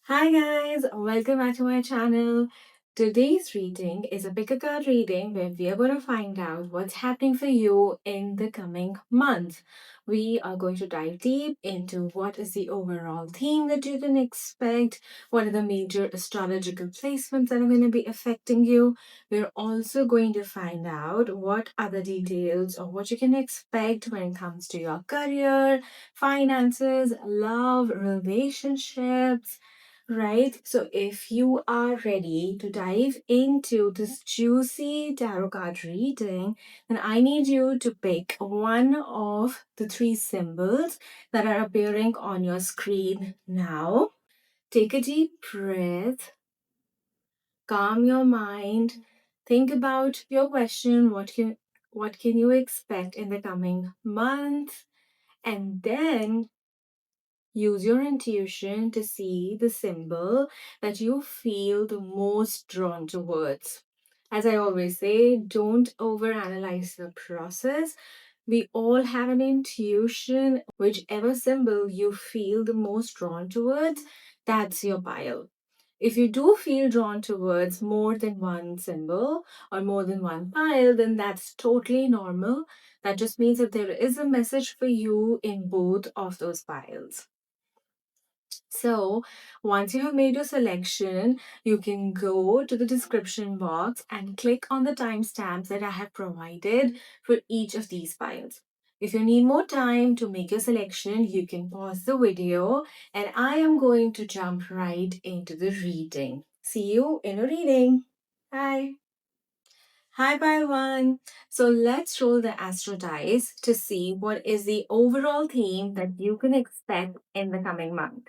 Hi guys, welcome back to my channel. Today's reading is a pick a card reading where we are going to find out what's happening for you in the coming month. We are going to dive deep into what is the overall theme that you can expect, what are the major astrological placements that are going to be affecting you. We're also going to find out what are the details of what you can expect when it comes to your career, finances, love, relationships. Right. So if you are ready to dive into this juicy tarot card reading, then I need you to pick one of the three symbols that are appearing on your screen now. Take a deep breath, calm your mind, think about your question, what can you expect in the coming month, and then use your intuition to see the symbol that you feel the most drawn towards. As I always say, don't overanalyze the process. We all have an intuition. Whichever symbol you feel the most drawn towards, that's your pile. If you do feel drawn towards more than one symbol or more than one pile, then that's totally normal. That just means that there is a message for you in both of those piles. So, once you have made your selection, you can go to the description box and click on the timestamps that I have provided for each of these files. If you need more time to make your selection, you can pause the video and I am going to jump right into the reading. See you in a reading. Bye. Hi, pile one. So let's roll the astro dice to see what is the overall theme that you can expect in the coming month.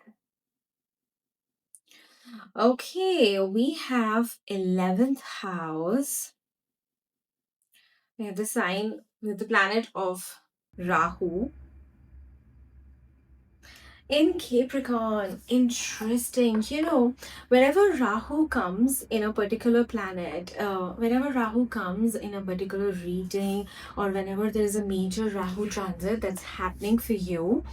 Okay, we have 11th house. We have the sign with the planet of Rahu in Capricorn. Interesting. Whenever Rahu comes in a particular planet, whenever Rahu comes in a particular reading, or whenever there's a major Rahu transit that's happening for you,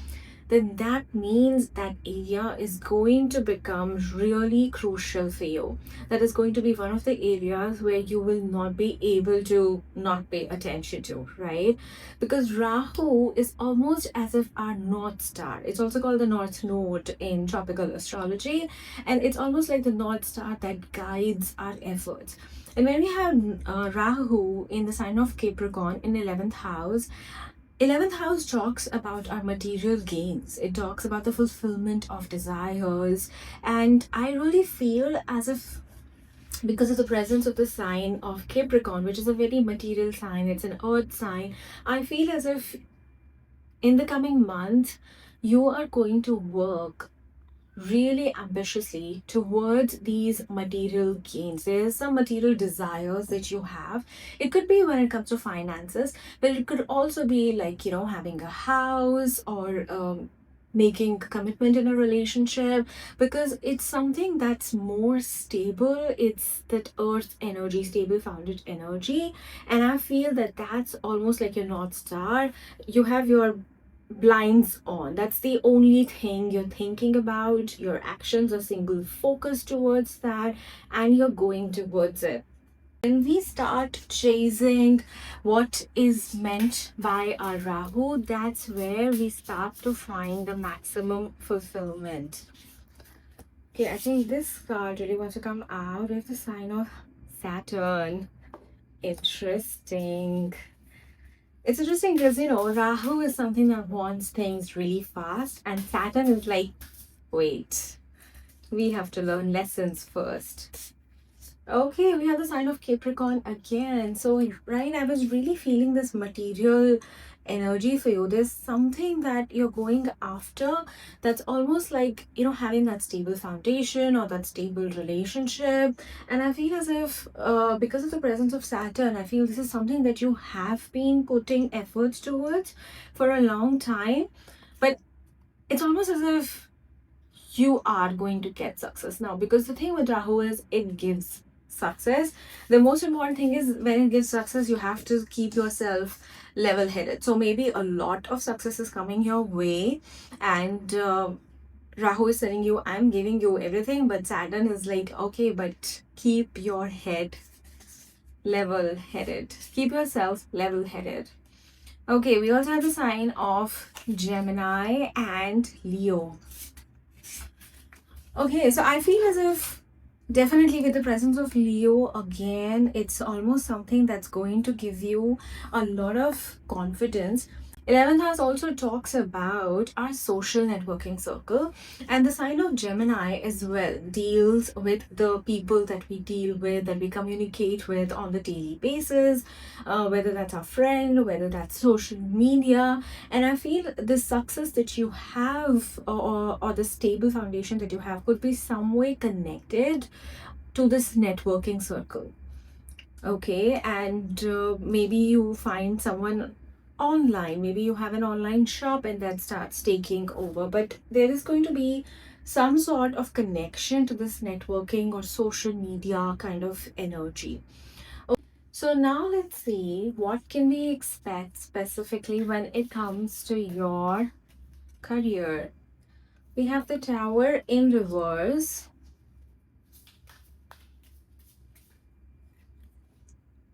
then that means that area is going to become really crucial for you. That is going to be one of the areas where you will not be able to not pay attention to, right? Because Rahu is almost as if our North Star. It's also called the North Node in tropical astrology, and it's almost like the North Star that guides our efforts. And when we have Rahu in the sign of Capricorn in 11th house, 11th house talks about our material gains. It talks about the fulfillment of desires. And I really feel as if, because of the presence of the sign of Capricorn, which is a very material sign, it's an earth sign, I feel as if in the coming month, you are going to work really ambitiously towards these material gains. There's some material desires that you have. It could be when it comes to finances, but it could also be like, having a house or making commitment in a relationship, because it's something that's more stable. It's that earth energy, stable founded energy. And I feel that that's almost like your North Star. You have your blinds on. That's the only thing you're thinking about. Your actions are single focused towards that, and you're going towards it. When we start chasing what is meant by our Rahu, that's where we start to find the maximum fulfillment. Okay, I think this card really wants to come out with the sign of Saturn. Interesting. It's interesting because, Rahu is something that wants things really fast, and Saturn is like, wait, we have to learn lessons first. Okay, we have the sign of Capricorn again. So, right, I was really feeling this material energy for you. There's something that you're going after that's almost like, having that stable foundation or that stable relationship. And I feel as if, because of the presence of Saturn, I feel this is something that you have been putting efforts towards for a long time. But it's almost as if you are going to get success now, because the thing with Rahu is it gives success. The most important thing is when it gives success, you have to keep yourself level headed. So maybe a lot of success is coming your way, and Rahu is telling you, I'm giving you everything, but Saturn is like, okay, but keep your head level headed. Keep yourself level headed. Okay, we also have the sign of Gemini and Leo. Okay, so I feel as if definitely with the presence of Leo again, it's almost something that's going to give you a lot of confidence. 11th house also talks about our social networking circle, and the sign of Gemini as well deals with the people that we deal with, that we communicate with on the daily basis, whether that's our friend, whether that's social media. And I feel the success that you have, or the stable foundation that you have, could be some way connected to this networking circle. Okay, and maybe you find someone online, maybe you have an online shop and that starts taking over, but there is going to be some sort of connection to this networking or social media kind of energy. So now let's see what can we expect specifically when it comes to your career. We have the Tower in reverse.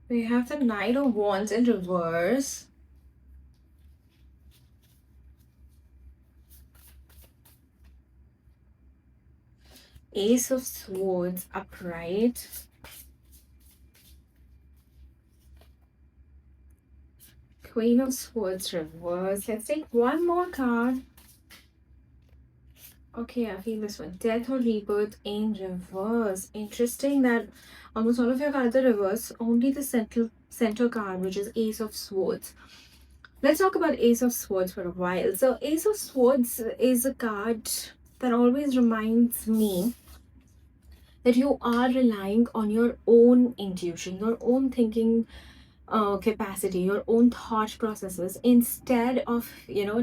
We have the Knight of Wands in reverse. Ace of Swords upright. Queen of Swords reverse. Let's take one more card. Okay, I feel this one. Death or Rebirth in reverse. Interesting that almost all of your cards are reverse. Only the center card, which is Ace of Swords. Let's talk about Ace of Swords for a while. So Ace of Swords is a card that always reminds me that you are relying on your own intuition, your own thinking capacity, your own thought processes, instead of,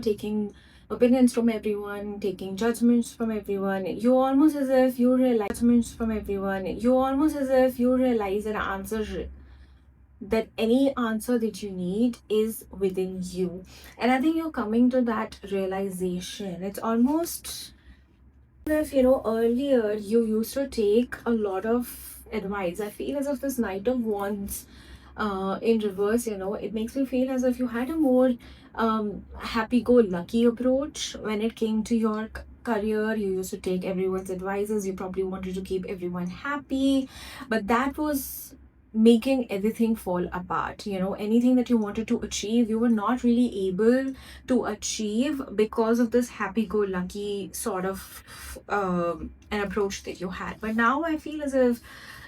taking opinions from everyone, taking judgments from everyone. You almost as if you realize judgments from everyone. You almost as if you realize an answer, that any answer that you need is within you. And I think you're coming to that realization. It's almost if, earlier you used to take a lot of advice. I feel as if this Knight of Wands in reverse, it makes me feel as if you had a more happy-go-lucky approach when it came to your career. You used to take everyone's advices. You probably wanted to keep everyone happy, but that was making everything fall apart. Anything that you wanted to achieve, you were not really able to achieve because of this happy-go-lucky sort of an approach that you had. But now I feel as if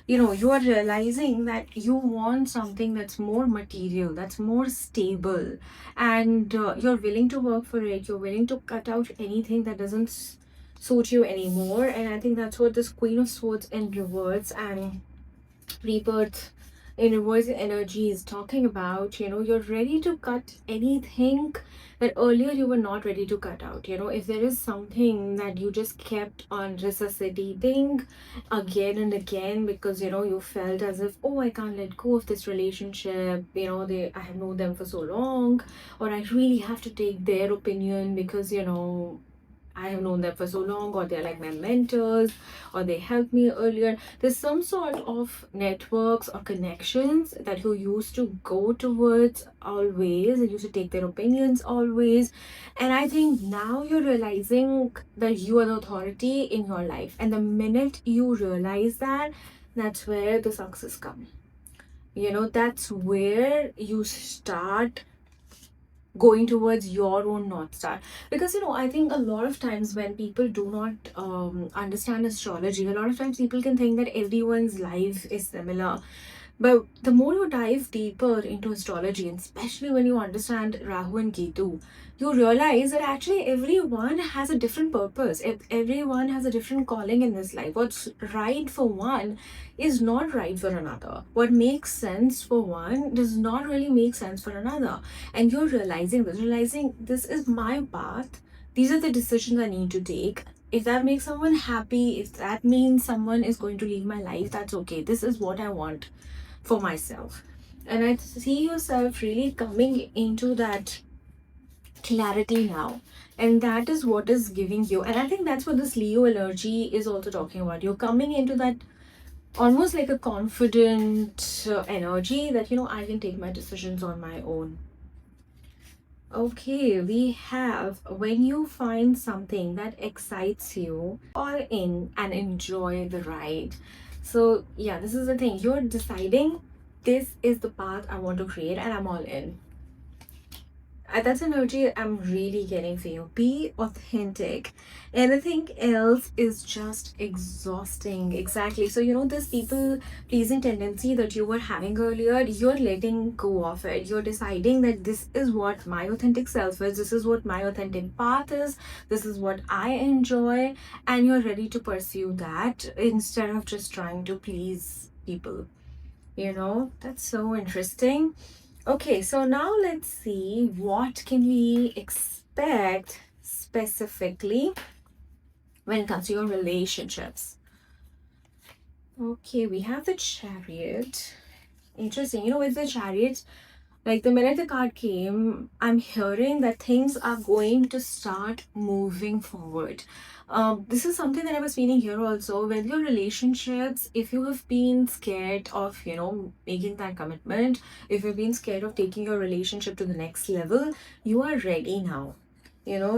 you are realizing that you want something that's more material, that's more stable, and you're willing to work for it. You're willing to cut out anything that doesn't suit you anymore. And I think that's what this Queen of Swords in reverse and Rebirth in reverse energy is talking about. You're ready to cut anything that earlier you were not ready to cut out. If there is something that you just kept on resuscitating again and again because you felt as if, oh, I can't let go of this relationship, I have known them for so long, or I really have to take their opinion because I have known them for so long, or they're like my mentors, or they helped me earlier. There's some sort of networks or connections that you used to go towards always, and used to take their opinions always. And I think now you're realizing that you are the authority in your life. And the minute you realize that, that's where the success comes. That's where you start going towards your own north star. Because I think a lot of times when people do not understand astrology, a lot of times people can think that everyone's life is similar. But the more you dive deeper into astrology, and especially when you understand Rahu and Ketu, you realize that actually everyone has a different purpose. Everyone has a different calling in this life. What's right for one is not right for another. What makes sense for one does not really make sense for another. And you're realizing this is my path. These are the decisions I need to take. If that makes someone happy, if that means someone is going to leave my life, that's okay. This is what I want for myself. And I see yourself really coming into that clarity now. And that is what is giving you. And I think that's what this Leo energy is also talking about. You're coming into that almost like a confident energy that, I can take my decisions on my own. Okay, we have when you find something that excites you, all in and enjoy the ride. So, yeah, this is the thing. You're deciding this is the path I want to create, and I'm all in. That's energy I'm really getting for you. Be authentic. Anything else is just exhausting. Exactly. So, this people pleasing tendency that you were having earlier, you're letting go of it. You're deciding that this is what my authentic self is, this is what my authentic path is, this is what I enjoy, and you're ready to pursue that instead of just trying to please people. That's so interesting. Okay, so now let's see what can we expect specifically when it comes to your relationships. Okay, we have the Chariot. Interesting. With the Chariot, like the minute the card came, I'm hearing that things are going to start moving forward. This is something that I was feeling here also. With your relationships, if you have been scared of, making that commitment, if you've been scared of taking your relationship to the next level, you are ready now.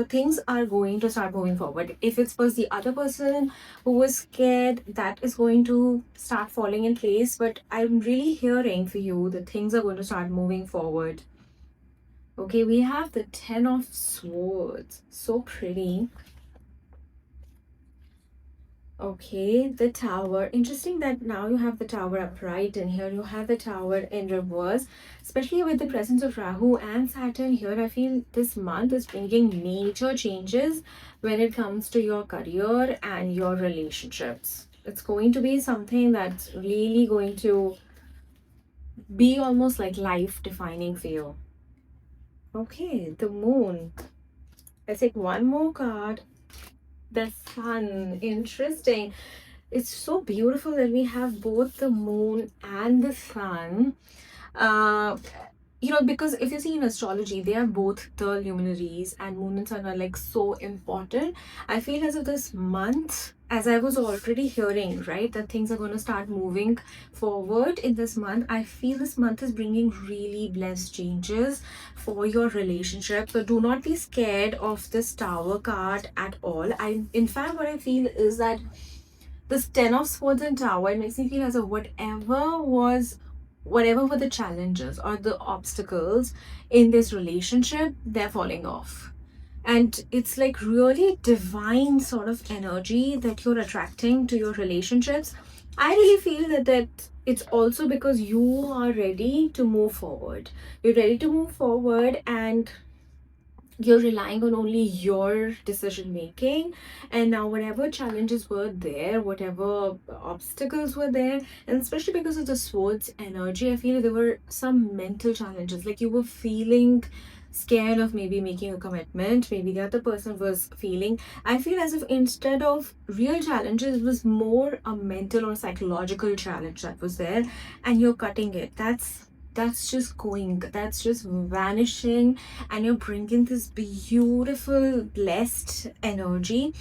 Things are going to start moving forward. If it's was the other person who was scared, that is going to start falling in place. But I'm really hearing for you that things are going to start moving forward. Okay, we have the Ten of Swords. So pretty. Okay, the Tower. Interesting that now you have the Tower upright and here you have the Tower in reverse. Especially with the presence of Rahu and Saturn here, I feel this month is bringing major changes when it comes to your career and your relationships. It's going to be something that's really going to be almost like life defining for you. Okay, the Moon. Let's take one more card. The Sun. Interesting. It's so beautiful that we have both the moon and the sun. Uh, because if you see in astrology, they are both the luminaries, and moon and sun are like so important. I feel as if this month, as I was already hearing, right, that things are going to start moving forward in this month. I feel this month is bringing really blessed changes for your relationship. So do not be scared of this Tower card at all. In fact, what I feel is that this Ten of Swords and Tower, it makes me feel as if whatever were the challenges or the obstacles in this relationship, they're falling off. And it's like really divine sort of energy that you're attracting to your relationships. I really feel that it's also because you are ready to move forward. You're ready to move forward, and you're relying on only your decision making. And now whatever challenges were there, whatever obstacles were there, and especially because of the swords energy, I feel there were some mental challenges, like you were feeling scared of maybe making a commitment, maybe the other person was feeling. I feel as if instead of real challenges, it was more a mental or psychological challenge that was there, and you're cutting it. That's just going, that's just vanishing, and you're bringing this beautiful blessed energy.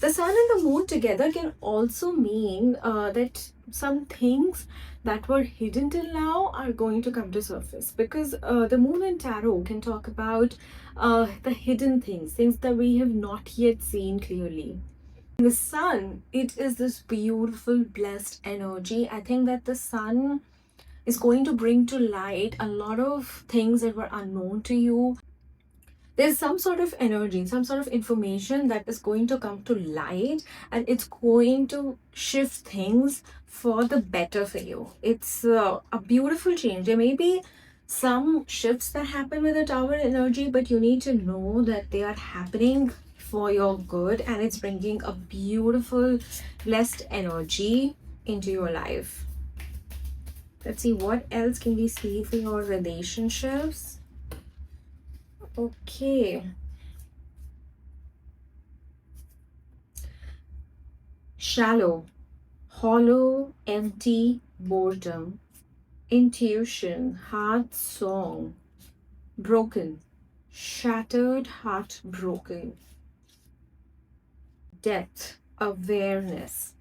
The sun and the moon together can also mean that some things that were hidden till now are going to come to surface, because the moon and tarot can talk about the hidden things that we have not yet seen clearly. The sun, it is this beautiful blessed energy. I think that the sun is going to bring to light a lot of things that were unknown to you. There's some sort of energy, some sort of information that is going to come to light, and it's going to shift things for the better for you. It's a beautiful change. There may be some shifts that happen with the Tower energy, but you need to know that they are happening for your good, and it's bringing a beautiful, blessed energy into your life. Let's see what else can we see for your relationships. Okay. Shallow, hollow, empty, boredom, intuition, heart song, broken. shattered, heartbroken, depth, awareness.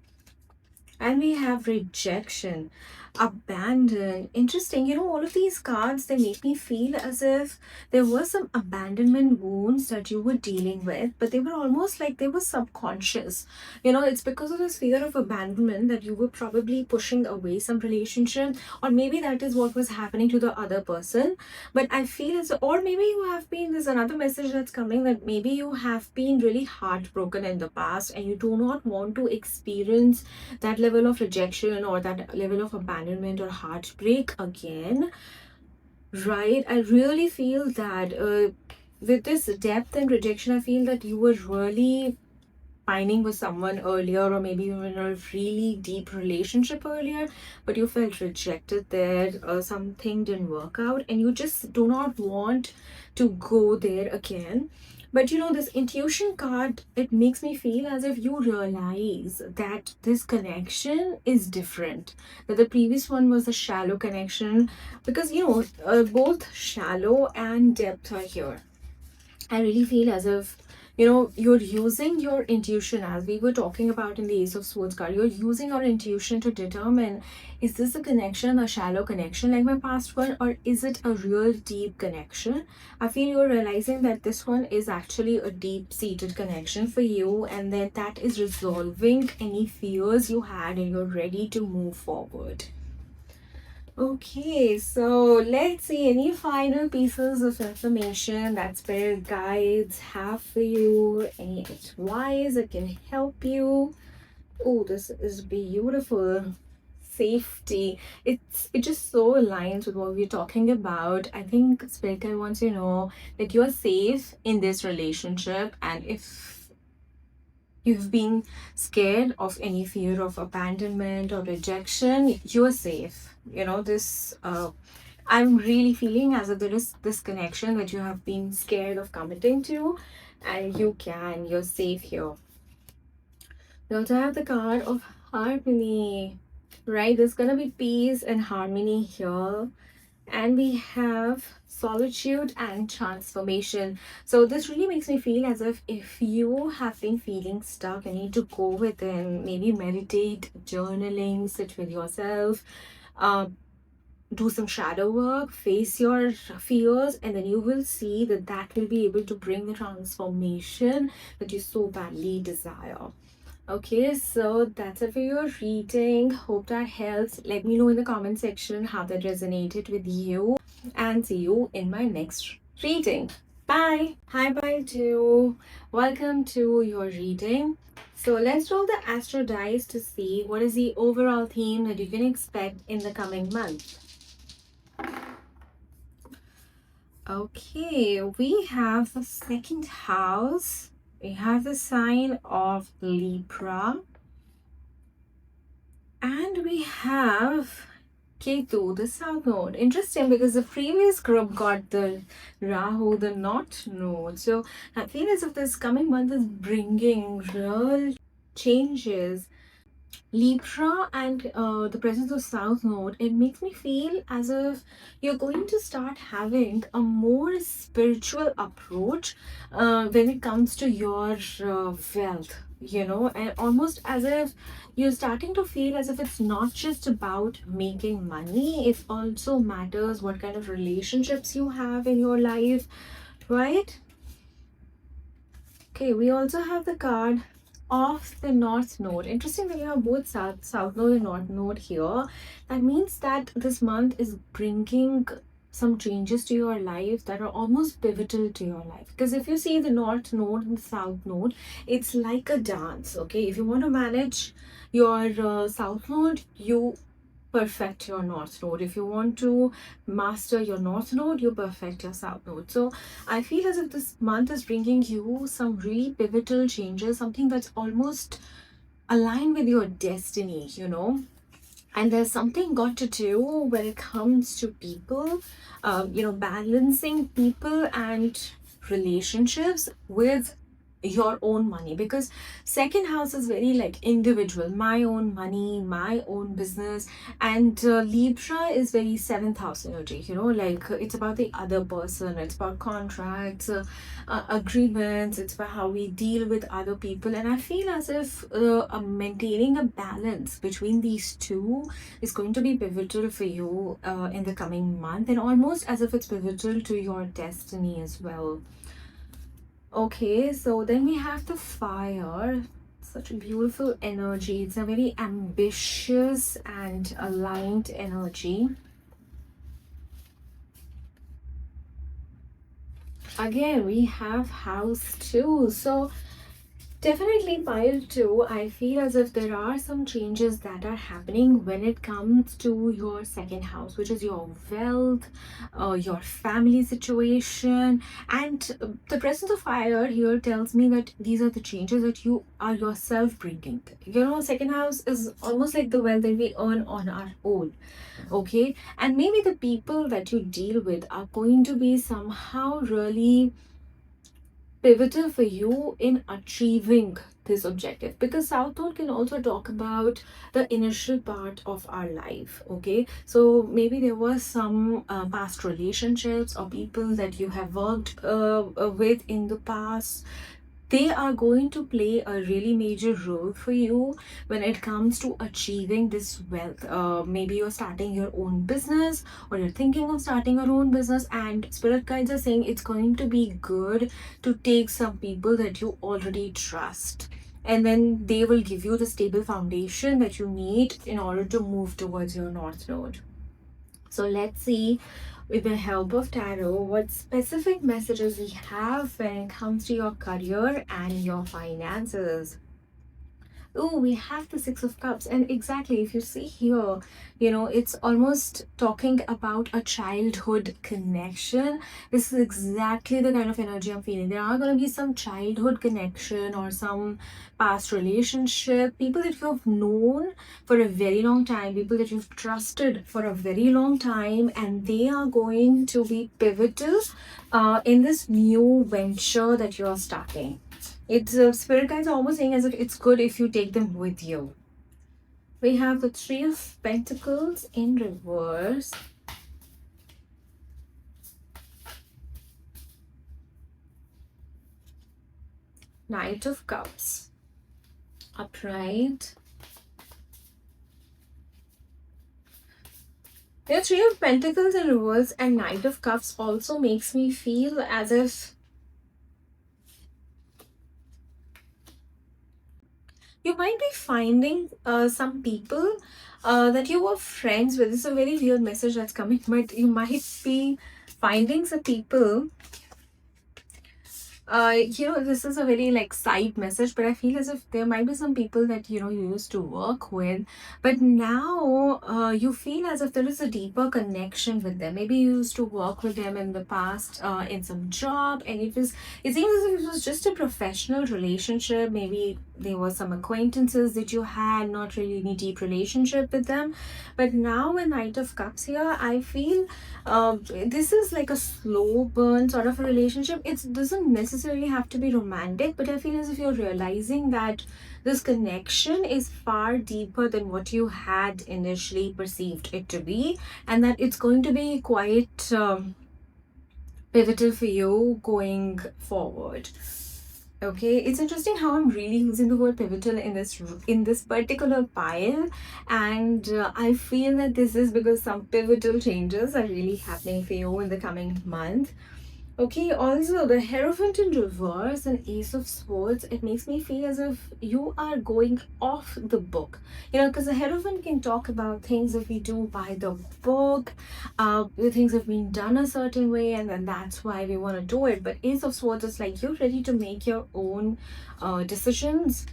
And we have rejection, abandon. Interesting. All of these cards, they make me feel as if there were some abandonment wounds that you were dealing with, but they were almost like they were subconscious. It's because of this fear of abandonment that you were probably pushing away some relationship, or maybe that is what was happening to the other person. But I feel as, or maybe you have been, there's another message that's coming, that maybe you have been really heartbroken in the past and you do not want to experience that level of rejection or that level of abandonment or heartbreak again, right? I really feel that with this depth and rejection, I feel that you were really pining with someone earlier, or maybe you were in a really deep relationship earlier, but you felt rejected there, something didn't work out, and you just do not want to go there again. But this intuition card, it makes me feel as if you realize that this connection is different. That the previous one was a shallow connection, because both shallow and depth are here. I really feel as if you're using your intuition, as we were talking about in the Ace of Swords card. You're using your intuition to determine, is this a connection, a shallow connection like my past one, or is it a real deep connection? I feel you're realizing that this one is actually a deep seated connection for you, and then that is resolving any fears you had and you're ready to move forward. Okay, so let's see any final pieces of information that spirit guides have for you, any advice that can help you. Oh, this is beautiful. Safety. It just so aligns with what we're talking about. I think spirit guide wants you to know that you're safe in this relationship, and if you've been scared of any fear of abandonment or rejection, you're safe. This I'm really feeling as if there is this connection that you have been scared of committing to, and you're safe here. We also have the card of harmony, right? There's gonna be peace and harmony here. And we have solitude and transformation. So this really makes me feel as if you have been feeling stuck, you need to go within, maybe meditate, journaling, sit with yourself, do some shadow work, face your fears, and then you will see that that will be able to bring the transformation that you so badly desire. Okay, so that's it for your reading. Hope that helps. Let me know in the comment section how that resonated with you, and see you in my next reading. Bye. Hi, bye, too. Welcome to your reading. So let's roll the astro dice to see what is the overall theme that you can expect in the coming month. Okay, we have the second house. We have the sign of Libra. And we have Ketu, the south node. Interesting, because the previous group got the Rahu, the north node. So I feel as if this coming month is bringing real changes. Libra and the presence of South Node, it makes me feel as if you're going to start having a more spiritual approach when it comes to your wealth, and almost as if you're starting to feel as if it's not just about making money, it also matters what kind of relationships you have in your life, right? Okay, we also have the card of the north node. Interesting that you have both south node and north node here. That means that this month is bringing some changes to your life that are almost pivotal to your life, because if you see the north node and the south node, it's like a dance. Okay, if you want to manage your south node, you perfect your north node. If you want to master your north node, you perfect your south node. So I feel as if this month is bringing you some really pivotal changes, something that's almost aligned with your destiny, and there's something got to do when it comes to people, balancing people and relationships with your own money, because second house is very like individual, my own money, my own business. And Libra is very seventh house energy, like it's about the other person, it's about contracts, agreements, it's about how we deal with other people. And I feel as if maintaining a balance between these two is going to be pivotal for you in the coming month, and almost as if it's pivotal to your destiny as well. Okay, so then we have the fire. Such a beautiful energy. It's a very ambitious and aligned energy. Again, we have house two. So definitely, pile two. I feel as if there are some changes that are happening when it comes to your second house, which is your wealth, your family situation. And the presence of fire here tells me that these are the changes that you are yourself bringing. Second house is almost like the wealth that we earn on our own. Okay. And maybe the people that you deal with are going to be somehow really pivotal for you in achieving this objective, because South Node can also talk about the initial part of our life. Okay, so maybe there was some past relationships or people that you have worked with in the past. They are going to play a really major role for you when it comes to achieving this wealth. Maybe you're starting your own business, or you're thinking of starting your own business, and spirit guides are saying it's going to be good to take some people that you already trust, and then they will give you the stable foundation that you need in order to move towards your north node. So let's see, with the help of tarot, what specific messages we have when it comes to your career and your finances. Oh, we have the Six of Cups. And exactly, if you see here, it's almost talking about a childhood connection. This is exactly the kind of energy I'm feeling. There are going to be some childhood connection or some past relationship, people that you have known for a very long time, people that you've trusted for a very long time, and they are going to be pivotal in this new venture that you're starting. It's spirit guides are almost saying as if it's good if you take them with you. We have the Three of Pentacles in reverse. Knight of Cups. Upright. The Three of Pentacles in reverse and Knight of Cups also makes me feel as if you might be finding some people that you were friends with. This is a very real message that's coming, but you might be finding some people. This is a very like side message, but I feel as if there might be some people that you used to work with, but now you feel as if there is a deeper connection with them. Maybe you used to work with them in the past in some job, and it seems as if it was just a professional relationship. Maybe there were some acquaintances that you had, not really any deep relationship with them. But now with Knight of Cups here, I feel this is like a slow burn sort of a relationship. It doesn't necessarily have to be romantic, but I feel as if you're realizing that this connection is far deeper than what you had initially perceived it to be, and that it's going to be quite pivotal for you going forward. Okay, it's interesting how I'm really using the word pivotal in this particular pile, and I feel that this is because some pivotal changes are really happening for you in the coming month. Okay, also the Hierophant in reverse and Ace of Swords, it makes me feel as if you are going off the book. Because the Hierophant can talk about things that we do by the book, the things have been done a certain way, and then that's why we want to do it. But Ace of Swords is like you're ready to make your own decisions.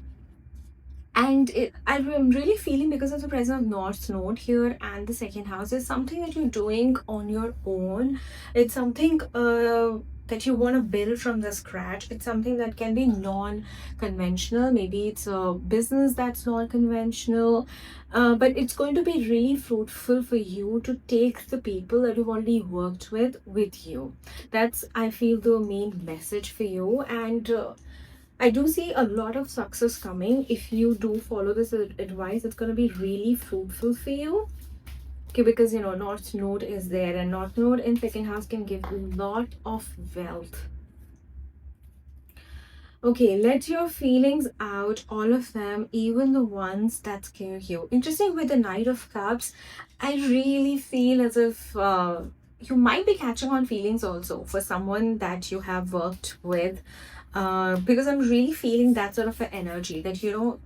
And I'm really feeling, because of the presence of North Node here and the second house, is something that you're doing on your own. It's something that you want to build from the scratch. It's something that can be non-conventional. Maybe it's a business that's non-conventional, but it's going to be really fruitful for you to take the people that you've already worked with you. That's, I feel, the main message for you. And I do see a lot of success coming. If you do follow this advice, it's going to be really fruitful for you. Okay, because North Node is there, and North Node in second house can give a lot of wealth. Okay, let your feelings out, all of them, even the ones that scare you. Interesting with the Knight of Cups, I really feel as if you might be catching on feelings also for someone that you have worked with. Because I'm really feeling that sort of an energy that you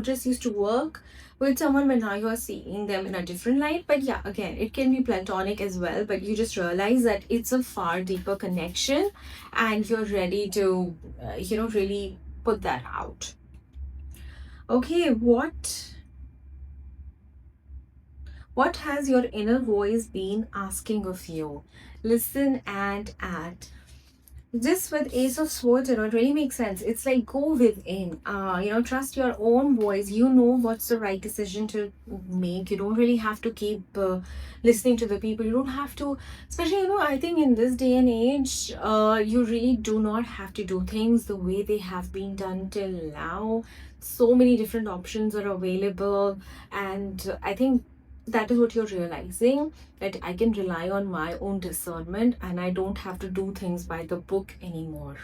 just used to work with someone, but now you are seeing them in a different light. But yeah, again, it can be platonic as well, but you just realize that it's a far deeper connection, and you're ready to really put that out. Okay, what has your inner voice been asking of you? Listen and act. This with Ace of Swords, it really makes sense. It's like go within. Trust your own voice. You know what's the right decision to make. You don't really have to keep listening to the people. You don't have to, especially I think in this day and age, you really do not have to do things the way they have been done till now. So many different options are available, and I think that is what you're realizing, that I can rely on my own discernment and I don't have to do things by the book anymore.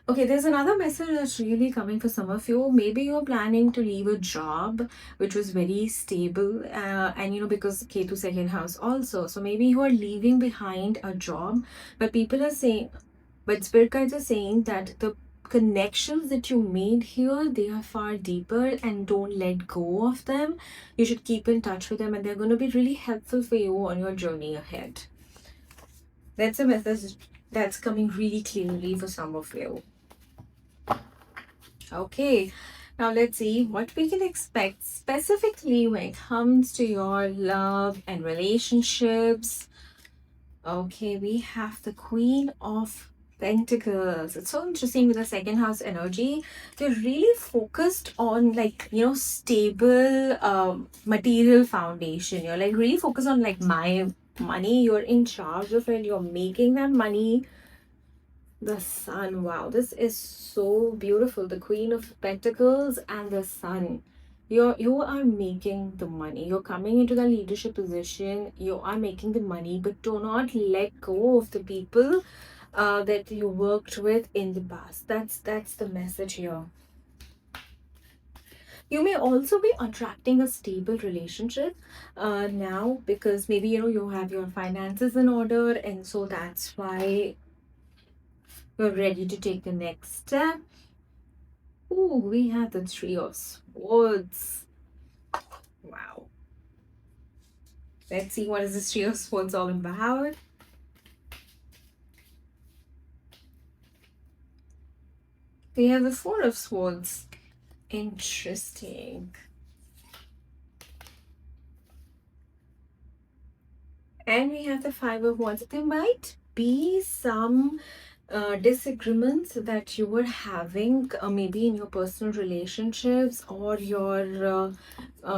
Okay, there's another message that's really coming for some of you. Maybe you're planning to leave a job which was very stable, and because Ketu second house also. So maybe you are leaving behind a job, but people are saying, but spirit guides are saying that the connections that you made here, they are far deeper, and don't let go of them. You should keep in touch with them, and they're going to be really helpful for you on your journey ahead. That's a message that's coming really clearly for some of you. Okay, now let's see what we can expect specifically when it comes to your love and relationships. Okay, we have the Queen of Pentacles. It's so interesting with the second house energy. They're really focused on stable material foundation. You're like really focused on like my money. You're in charge of it. You're making that money. The Sun. Wow, this is so beautiful. The Queen of Pentacles and the Sun. You are making the money. You're coming into the leadership position. You are making the money, but do not let go of the people that you worked with in the past. That's the message here. You may also be attracting a stable relationship now, because maybe you have your finances in order, and so that's why you're ready to take the next step. Ooh, we have the Three of Swords. Wow. Let's see what is this Three of Swords all about. We have the Four of Swords. Interesting. And we have the Five of Wands. There might be some disagreements that you were having, maybe in your personal relationships or your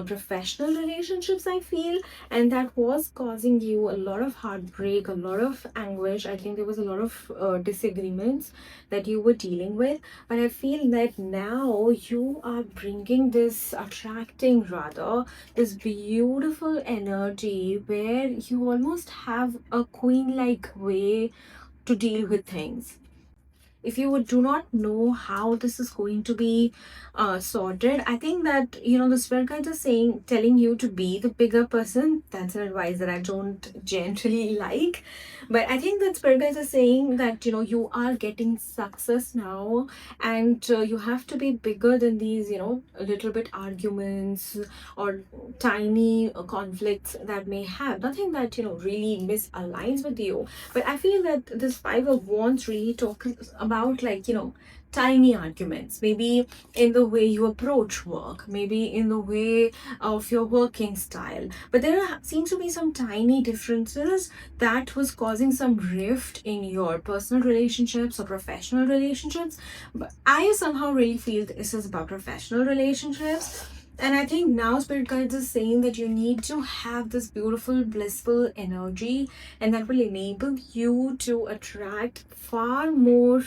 professional relationships, I feel, and that was causing you a lot of heartbreak, a lot of anguish. I think there was a lot of disagreements that you were dealing with, but I feel that now you are bringing this, attracting rather, this beautiful energy where you almost have a queen like way to deal with things. If you do not know how this is going to be sorted, I think that the spirit guides are saying, telling you to be the bigger person. That's an advice that I don't generally like, but I think that spirit guides are saying that you are getting success now, and you have to be bigger than these a little bit arguments or tiny conflicts that may have. Nothing that really misaligns with you, but I feel that this Five of Wands really talks about tiny arguments, maybe in the way you approach work, maybe in the way of your working style. But seems to be some tiny differences that was causing some rift in your personal relationships or professional relationships. But I somehow really feel this is about professional relationships. And I think now Spirit Guides is saying that you need to have this beautiful, blissful energy, and that will enable you to attract far more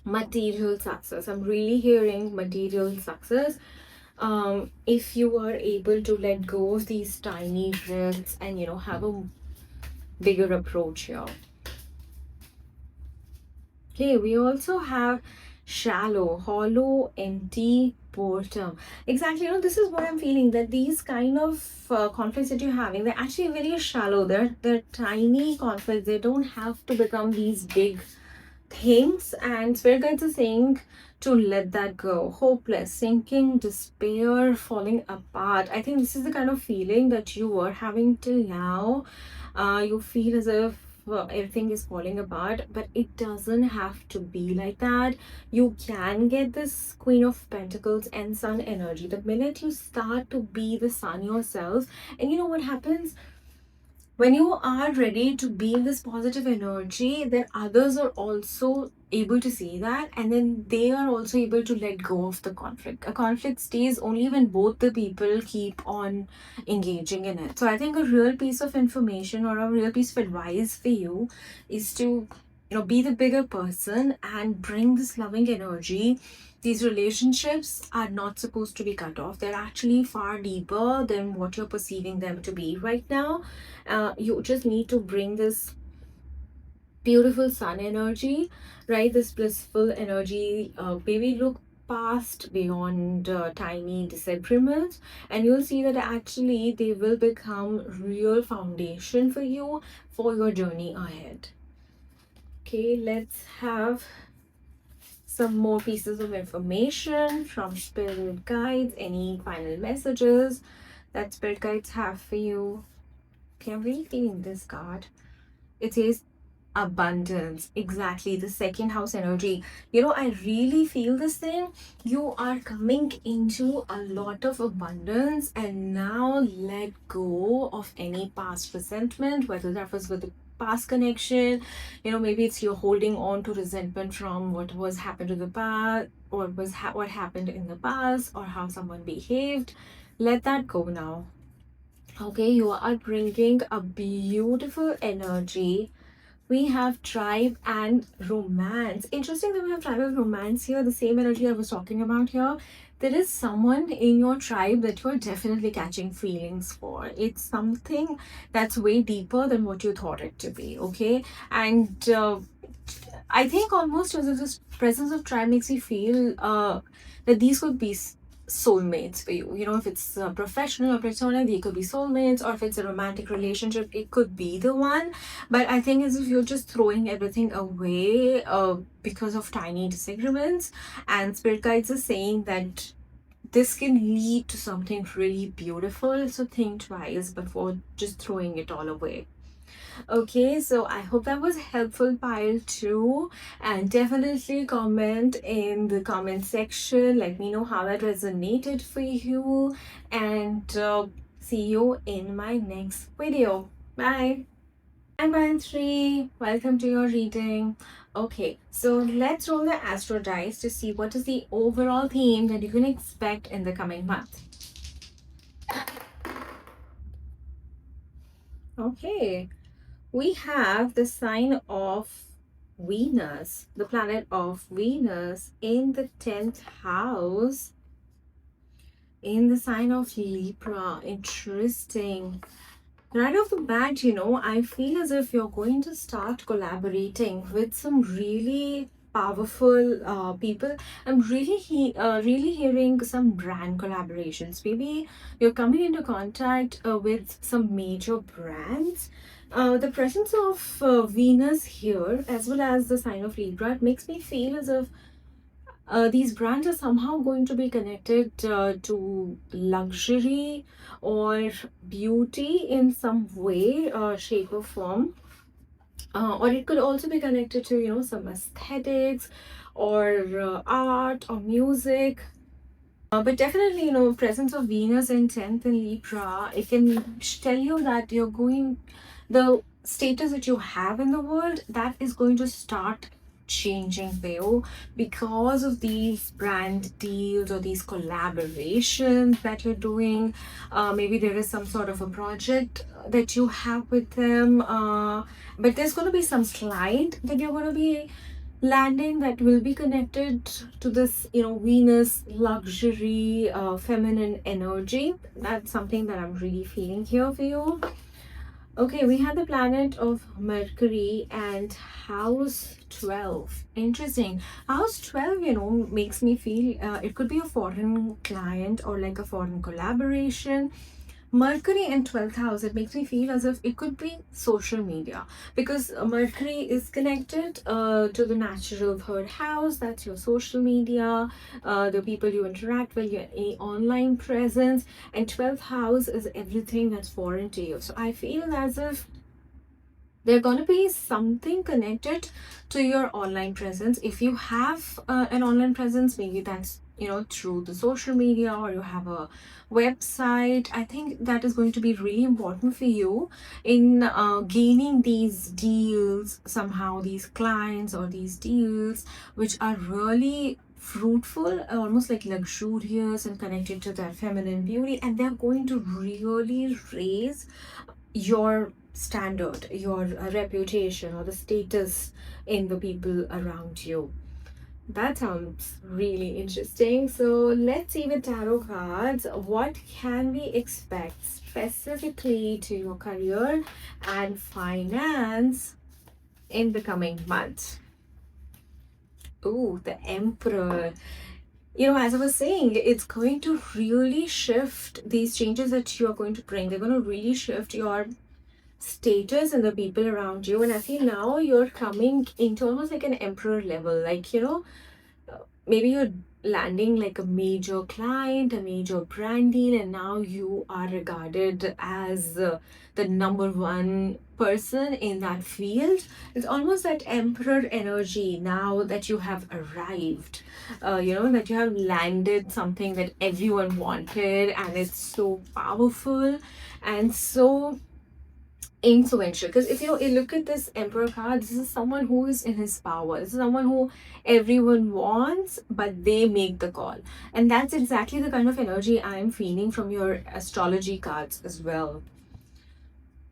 Material success. I'm really hearing material success. If you are able to let go of these tiny drifts and have a bigger approach here. Okay, we also have shallow, hollow, empty, boredom. Exactly, this is what I'm feeling, that these kind of conflicts that you're having, they're actually very shallow. They're tiny conflicts. They don't have to become these big things. And spirit guides are saying to let that go. Hopeless, sinking, despair, falling apart. I think this is the kind of feeling that you were having till now. You feel as if everything is falling apart, but it doesn't have to be like that. You can get this Queen of Pentacles and Sun energy the minute you start to be the sun yourself. And you know what happens? When you are ready to be in this positive energy, then others are also able to see that, and then they are also able to let go of the conflict. A conflict stays only when both the people keep on engaging in it. So I think a real piece of information or a real piece of advice for you is to be the bigger person and bring this loving energy. These relationships are not supposed to be cut off. They're actually far deeper than what you're perceiving them to be right now. You just need to bring this beautiful sun energy, right? This blissful energy. Maybe look past beyond tiny disagreements, and you'll see that actually they will become real foundation for you for your journey ahead. Okay, let's have some more pieces of information from spirit guides. Any final messages that spirit guides have for you? Okay, I'm really feeling this card. It says abundance. Exactly, the second house energy. I really feel this thing. You are coming into a lot of abundance, and now let go of any past resentment, whether that was with the past connection. Maybe it's you're holding on to resentment from what was happened to the past, or what happened in the past, or how someone behaved. Let that go now. Okay, you are bringing a beautiful energy. We have tribe and romance. Interesting that we have tribe and romance here, the same energy I was talking about here. There is someone in your tribe that you're definitely catching feelings for. It's something that's way deeper than what you thought it to be, okay? And I think almost as if this presence of tribe makes you feel that these could be soulmates for you. If it's professional or platonic, they could be soulmates, or if it's a romantic relationship, it could be the one. But I think as if you're just throwing everything away because of tiny disagreements, and spirit guides are saying that this can lead to something really beautiful. So think twice before just throwing it all away. Okay, so I hope that was helpful, pile 2. And definitely comment in the comment section. Let me know how that resonated for you. And see you in my next video. Bye. I'm Bantri. Welcome to your reading. Okay, so let's roll the astro dice to see what is the overall theme that you can expect in the coming month. Okay, we have the sign of Venus, the planet of Venus in the 10th house, in the sign of Libra. Interesting. Right off the bat, I feel as if you're going to start collaborating with some really powerful people. I'm really hearing some brand collaborations. Maybe you're coming into contact with some major brands. The presence of Venus here, as well as the sign of Libra, it makes me feel as if these brands are somehow going to be connected to luxury or beauty in some way, shape, or form. Or it could also be connected to, some aesthetics or art or music. But definitely, presence of Venus in 10th in Libra, it can tell you that the status that you have in the world, that is going to start changing for you because of these brand deals or these collaborations that you're doing. Maybe there is some sort of a project that you have with them, but there's going to be some slide that you're going to be landing that will be connected to this, Venus luxury, feminine energy. That's something that I'm really feeling here for you. Okay, we have the planet of Mercury and house 12. Interesting. House 12, makes me feel it could be a foreign client or like a foreign collaboration. Mercury in 12th house, it makes me feel as if it could be social media, because Mercury is connected to the natural third house. That's your social media, the people you interact with, your online presence, and 12th house is everything that's foreign to you. So I feel as if there's going to be something connected to your online presence. If you have an online presence, maybe that's through the social media, or you have a website. I think that is going to be really important for you in gaining these deals somehow, these clients or these deals which are really fruitful, almost like luxurious and connected to that feminine beauty, and they're going to really raise your standard, your reputation, or the status in the people around you. That sounds really interesting. So let's see with tarot cards, what can we expect specifically to your career and finance in the coming month? Oh, the Emperor. As I was saying, it's going to really shift these changes that you are going to bring. They're going to really shift your status and the people around you. And I feel now you're coming into almost like an emperor level. Like, maybe you're landing like a major client, a major brand deal, and now you are regarded as the number one person in that field. It's almost that emperor energy now that you have arrived, that you have landed something that everyone wanted, and it's so powerful and so influential. Because if you look at this emperor card, this is someone who is in his power. This is someone who everyone wants, but they make the call. And that's exactly the kind of energy I'm feeling from your astrology cards as well.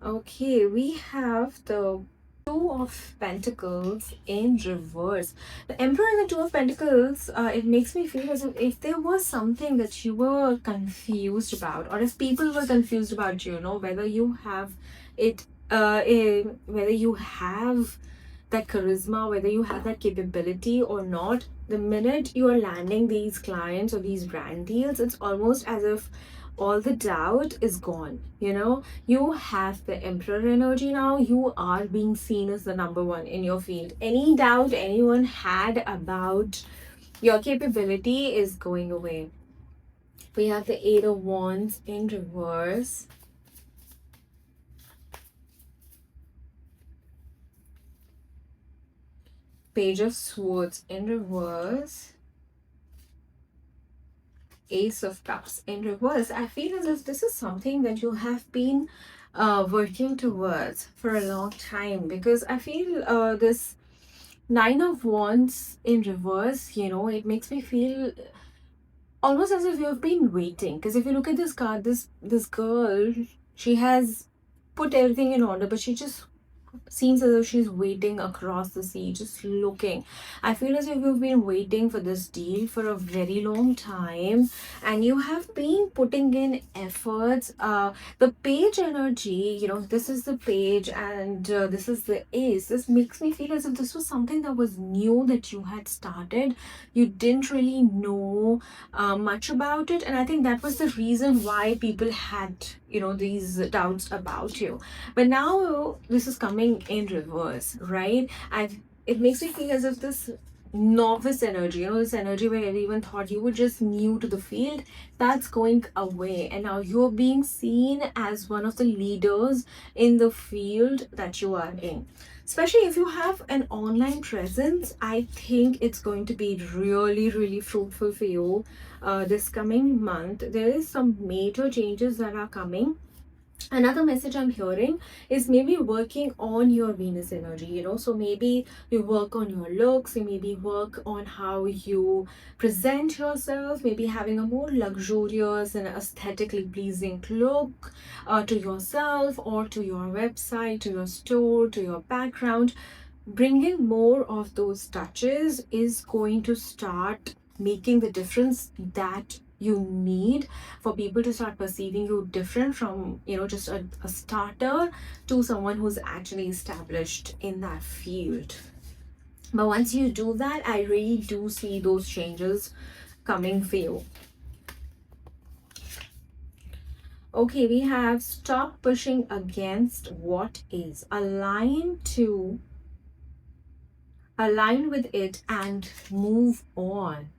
Okay, we have the Two of Pentacles in reverse. The Emperor and the Two of Pentacles, it makes me feel as if there was something that you were confused about, or if people were confused about you, whether you have it, whether you have that charisma, whether you have that capability or not. The minute you are landing these clients or these brand deals, it's almost as if all the doubt is gone. You have the emperor energy now. You are being seen as the number one in your field. Any doubt anyone had about your capability is going away. We have the Eight of Wands in reverse. Page of Swords in reverse. Ace of Cups in reverse. I feel as if this is something that you have been working towards for a long time, because I feel this Nine of Wands in reverse, it makes me feel almost as if you've been waiting. Because if you look at this card, this girl, she has put everything in order, but she just seems as though she's waiting across the sea, just looking. I feel as if you've been waiting for this deal for a very long time, and you have been putting in efforts. The page energy, this is the page, and this is the ace. This makes me feel as if this was something that was new that you had started. You didn't really know much about it, and I think that was the reason why people had these doubts about you. But now this is coming in reverse, right? And it makes me feel as if this novice energy, this energy where everyone thought you were just new to the field, that's going away. And now you're being seen as one of the leaders in the field that you are in. Especially if you have an online presence, I think it's going to be really, really fruitful for you this coming month. There is some major changes that are coming. Another message I'm hearing is maybe working on your Venus energy, so maybe you work on your looks, you maybe work on how you present yourself, maybe having a more luxurious and aesthetically pleasing look to yourself, or to your website, to your store, to your background. bringing more of those touches is going to start making the difference that you need for people to start perceiving you different from, just a starter to someone who's actually established in that field. But once you do that, I really do see those changes coming for you. Okay, we have stop pushing against what is. Align with it and move on.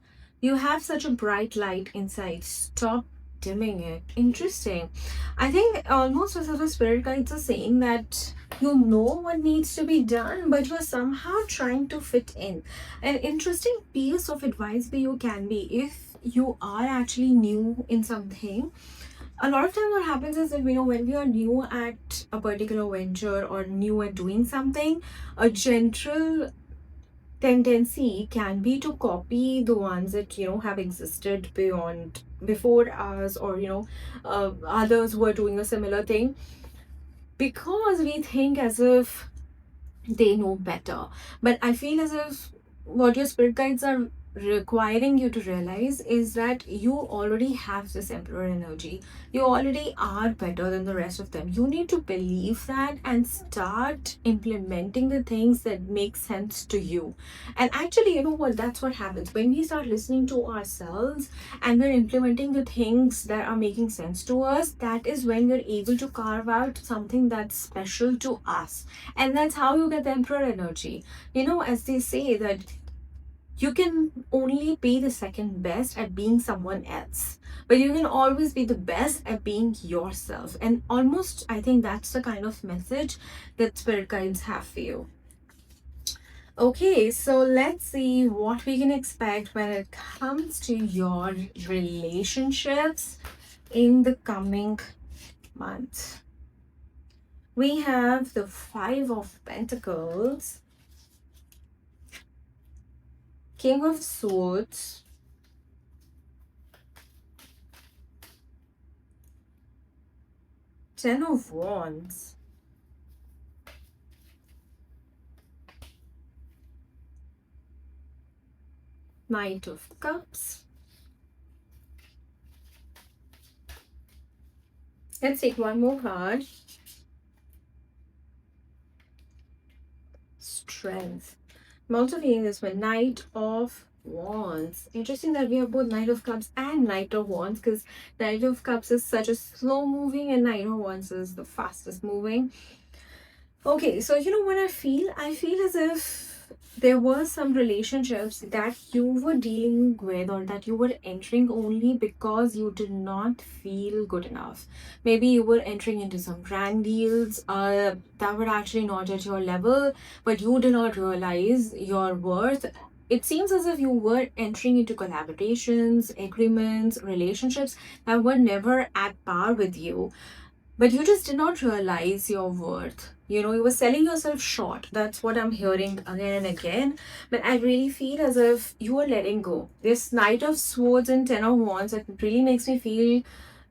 You have such a bright light inside. Stop dimming it. Interesting. I think almost as if the spirit guides are saying that you know what needs to be done, but you're somehow trying to fit in. An interesting piece of advice for you can be, if you are actually new in something, a lot of times what happens is that, when we are new at a particular venture or new at doing something, a general tendency can be to copy the ones that have existed before us, or others who are doing a similar thing, because we think as if they know better. But I feel as if what your spirit guides are requiring you to realize is that you already have this emperor energy. You already are better than the rest of them. You need to believe that and start implementing the things that make sense to you. And actually, you know what? That's what happens when we start listening to ourselves and we're implementing the things that are making sense to us. That is when we're able to carve out something that's special to us. And that's how you get the emperor energy. As they say that you can only be the second best at being someone else, but you can always be the best at being yourself. And almost, I think that's the kind of message that spirit guides have for you. Okay, so let's see what we can expect when it comes to your relationships in the coming month. We have the Five of Pentacles, King of Swords, Ten of Wands, Knight of Cups. Let's take one more card. Strength. I'm also feeling this one, Knight of Wands. Interesting that we have both Knight of Cups and Knight of Wands, because Knight of Cups is such a slow moving and Knight of Wands is the fastest moving. Okay, so what I feel as if there were some relationships that you were dealing with, or that you were entering only because you did not feel good enough. Maybe you were entering into some brand deals that were actually not at your level, but you did not realize your worth. It seems as if you were entering into collaborations, agreements, relationships that were never at par with you, but you just did not realize your worth. You were selling yourself short. That's what I'm hearing again and again. But I really feel as if you are letting go. This Knight of Swords and Ten of Wands, it really makes me feel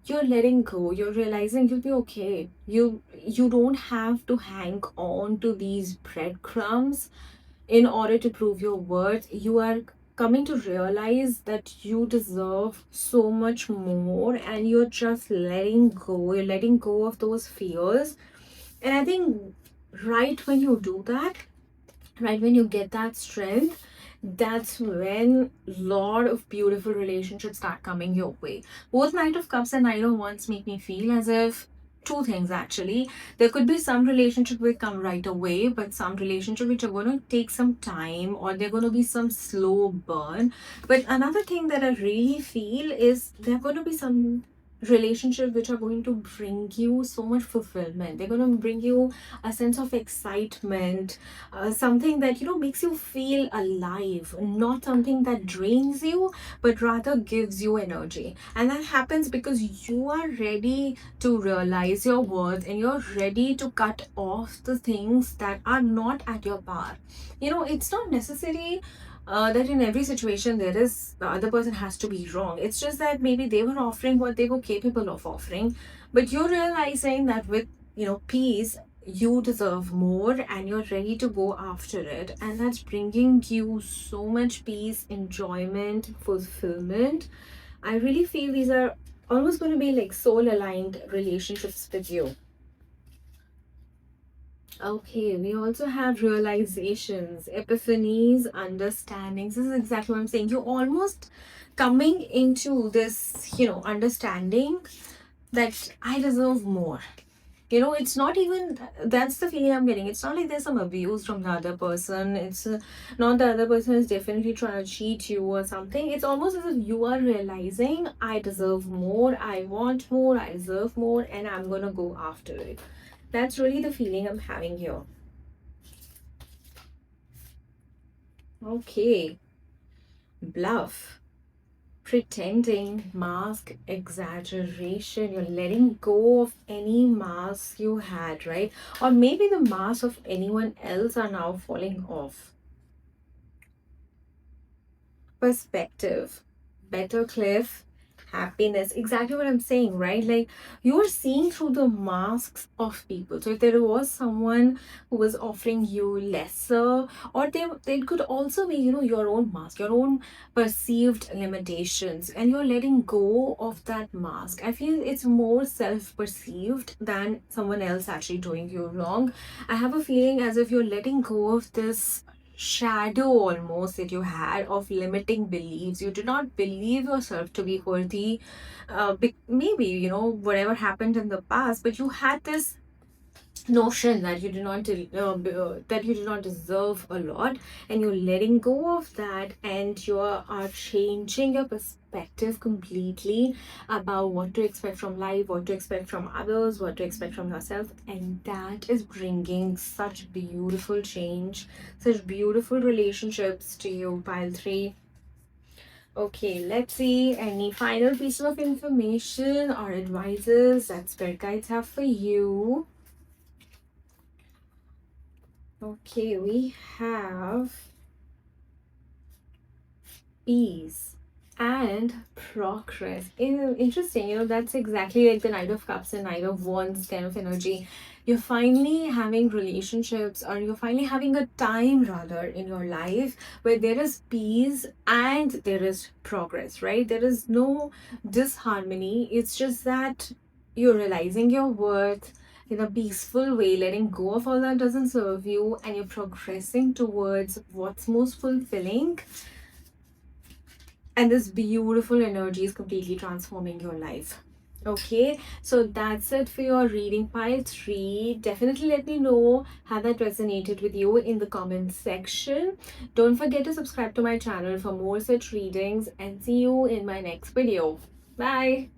you're letting go. You're realizing you'll be okay. You don't have to hang on to these breadcrumbs in order to prove your worth. You are coming to realize that you deserve so much more, and you're just letting go. You're letting go of those fears. And I think right when you do that, right when you get that strength, that's when a lot of beautiful relationships start coming your way. Both Knight of Cups and Knight of Wands make me feel as if two things actually. There could be some relationship will come right away, but some relationship which are going to take some time, or they're going to be some slow burn. But another thing that I really feel is there are going to be some relationships which are going to bring you so much fulfillment. They're going to bring you a sense of excitement, something that makes you feel alive, not something that drains you, but rather gives you energy. And that happens because you are ready to realize your worth, and you're ready to cut off the things that are not at your power. It's not necessary that in every situation there is the other person has to be wrong. It's just that maybe they were offering what they were capable of offering, but you're realizing that with peace, you deserve more and you're ready to go after it, and that's bringing you so much peace, enjoyment, fulfillment. I really feel these are almost going to be like soul aligned relationships with you. Okay, we also have realizations, epiphanies, understandings. This is exactly what I'm saying. You're almost coming into this, understanding that I deserve more. It's not even, that's the feeling I'm getting. It's not like there's some abuse from the other person. It's not the other person is definitely trying to cheat you or something. It's almost as if you are realizing I deserve more, I want more, I deserve more, and I'm gonna go after it. That's really the feeling I'm having here. Okay, bluff, pretending, mask, exaggeration. You're letting go of any mask you had, right? Or maybe the mask of anyone else are now falling off. Perspective, better cliff, happiness. Exactly what I'm saying, right? Like you're seeing through the masks of people. So if there was someone who was offering you lesser, or they could also be, your own mask, your own perceived limitations, and you're letting go of that mask. I feel it's more self-perceived than someone else actually doing you wrong. I have a feeling as if you're letting go of this shadow almost that you had of limiting beliefs. You did not believe yourself to be worthy. Maybe, whatever happened in the past, but you had this notion that you do not that you do not deserve a lot, and you're letting go of that, and you are changing your perspective completely about what to expect from life, what to expect from others, what to expect from yourself, and that is bringing such beautiful change, such beautiful relationships to you, pile 3. Okay, let's see any final piece of information or advices that spirit guides have for you. Okay, we have ease and progress. Interesting, that's exactly like the Knight of Cups and Knight of Wands kind of energy. You're finally having relationships, or you're finally having a time rather in your life where there is peace and there is progress, right? There is no disharmony. It's just that you're realizing your worth in a peaceful way, letting go of all that doesn't serve you, and you're progressing towards what's most fulfilling, and this beautiful energy is completely transforming your life. Okay, so that's it for your reading pile 3. Definitely let me know how that resonated with you in the comment section. Don't forget to subscribe to my channel for more such readings, and see you in my next video. Bye.